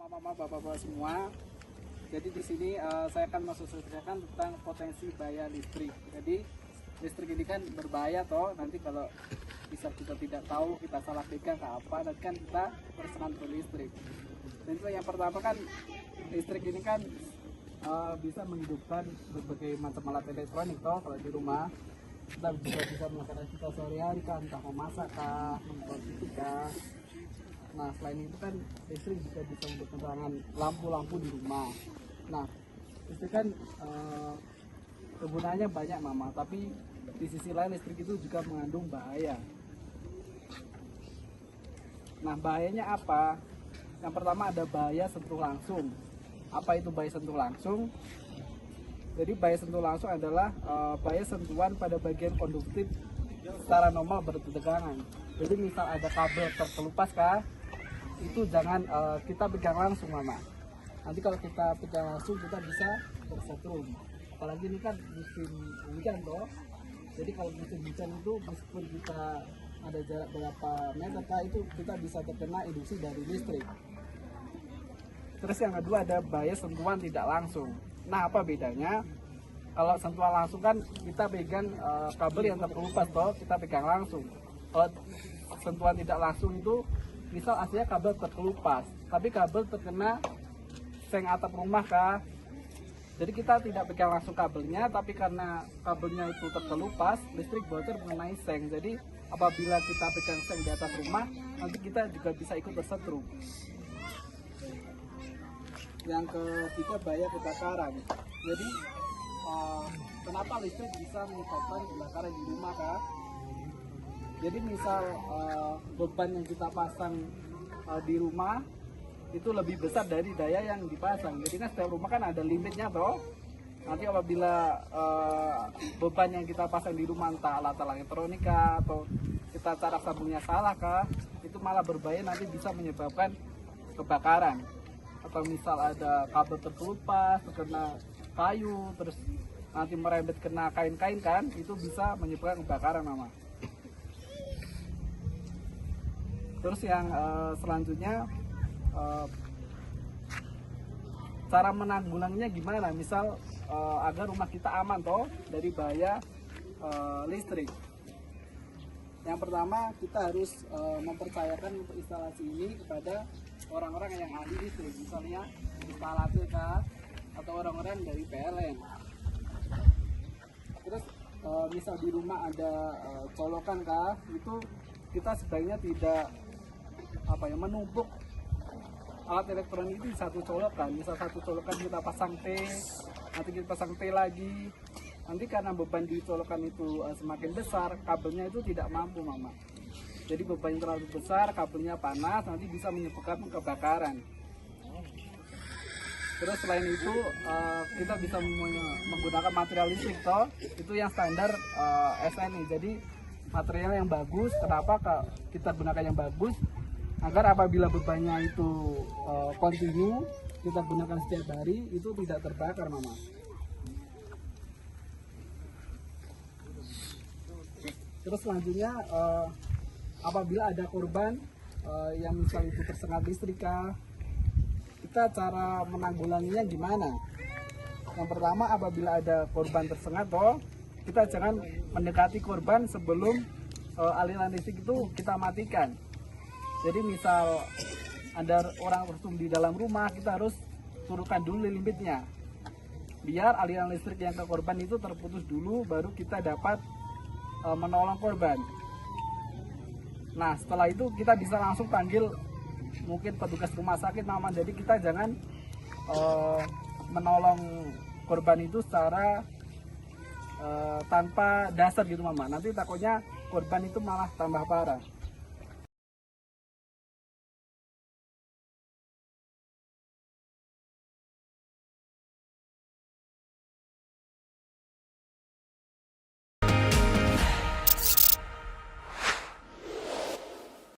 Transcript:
Mama, bapak-bapak semua. Jadi di sini saya akan mensosialisasikan tentang potensi bahaya listrik. Jadi listrik ini kan berbahaya toh. Nanti kalau bisa kita tidak tahu, kita salah pegang ke apa, nanti kan kita tersengat listrik. Dan itu yang pertama kan listrik ini kan bisa menghidupkan berbagai macam alat elektronik toh. Kalau di rumah kita juga bisa melakukan aktivitas sehari-hari kan, entah memasak kah, mengkonsumsi kah. Nah, selain itu kan listrik juga bisa untuk penerangan lampu-lampu di rumah. Nah, listrik kan kegunaannya banyak Mama, tapi di sisi lain listrik itu juga mengandung bahaya. Nah, bahayanya apa? Yang pertama ada bahaya sentuh langsung. Apa itu bahaya sentuh langsung? Jadi bahaya sentuh langsung adalah bahaya sentuhan pada bagian konduktif secara normal bertegangan. Jadi misal ada kabel terkelupas kah, itu jangan kita pegang langsung Mama. Nanti kalau kita pegang langsung kita bisa tersetrum. Apalagi ini kan musim hujan toh. Jadi kalau musim hujan itu meskipun kita ada jarak berapa meter kah, itu kita bisa terkena induksi dari listrik. Terus yang kedua ada bahaya sentuhan tidak langsung. Nah, apa bedanya? Kalau sentuhan langsung kan kita pegang kabel yang terkelupas toh, kita pegang langsung. Kalau sentuhan tidak langsung itu misal aslinya kabel terkelupas, tapi kabel terkena seng atap rumah kah. Jadi kita tidak pegang langsung kabelnya, tapi karena kabelnya itu terkelupas, listrik bocor mengenai seng. Jadi apabila kita pegang seng di atas rumah, nanti kita juga bisa ikut tersetrum. Yang ketiga bahaya kebakaran. Jadi kenapa listrik bisa menyebabkan kebakaran di rumah kah? Jadi misal beban yang kita pasang di rumah itu lebih besar dari daya yang dipasang. Jadi kan setiap rumah kan ada limitnya toh. Nanti apabila beban yang kita pasang di rumah entah alat-alat elektronika atau kita cara sambungnya salah kah, itu malah berbahaya, nanti bisa menyebabkan kebakaran. Atau misal ada kabel terkelupas, terkena kayu, terus nanti merembet kena kain-kain kan, itu bisa menyebabkan kebakaran Mama. Terus yang selanjutnya cara menanggulanginya gimana? Misal agar rumah kita aman toh dari bahaya listrik. Yang pertama kita harus mempercayakan untuk instalasi ini kepada orang-orang yang ahli listrik, misalnya instalator kah, atau orang-orang dari PLN. Terus misal di rumah ada colokan kah, itu kita sebaiknya tidak menumpuk alat elektronik itu di satu colokan. Misal satu colokan kita pasang T, nanti kita pasang T lagi. Nanti karena beban di colokan itu semakin besar, kabelnya itu tidak mampu Mama. Jadi beban yang terlalu besar, kabelnya panas, nanti bisa menyebabkan kebakaran. Terus selain itu kita bisa menggunakan material listrik toh, itu yang standar SNI. Jadi material yang bagus. Kenapa kita gunakan yang bagus? Agar apabila bebannya itu kontinu, kita gunakan setiap hari, itu tidak terbakar Mama. Terus selanjutnya apabila ada korban yang misal itu tersengat listrik kah, kita cara menanggulanginya gimana? Yang pertama, apabila ada korban tersengat toh, kita jangan mendekati korban sebelum aliran listrik itu kita matikan. Jadi misal ada orang tersum di dalam rumah, kita harus turunkan dulu limitnya, biar aliran listrik yang ke korban itu terputus dulu, baru kita dapat menolong korban. Nah, setelah itu kita bisa langsung panggil mungkin petugas rumah sakit Mama. Jadi kita jangan menolong korban itu secara tanpa dasar gitu Mama. Nanti takutnya korban itu malah tambah parah.